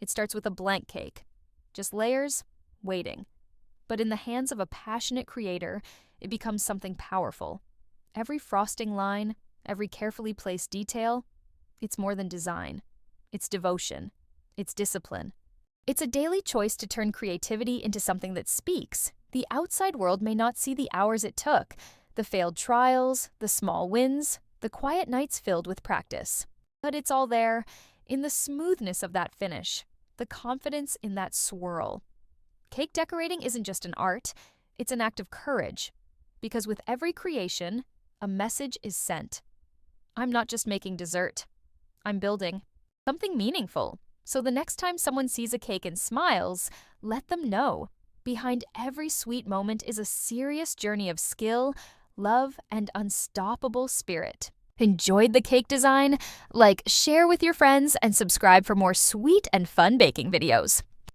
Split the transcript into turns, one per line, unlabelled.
It starts with a blank cake. Just layers, waiting. But in the hands of a passionate creator, it becomes something powerful. Every frosting line, every carefully placed detail, it's more than design. It's devotion. It's discipline. It's a daily choice to turn creativity into something that speaks. The outside world may not see the hours it took, the failed trials, the small wins, the quiet nights filled with practice. But it's all there, in the smoothness of that finish, the confidence in that swirl. Cake decorating isn't just an art, it's an act of courage. Because with every creation, a message is sent. I'm not just making dessert. I'm building something meaningful. So the next time someone sees a cake and smiles, let them know. Behind every sweet moment is a serious journey of skill, love, and unstoppable spirit. Enjoyed the cake design? Like, share with your friends and subscribe for more sweet and fun baking videos.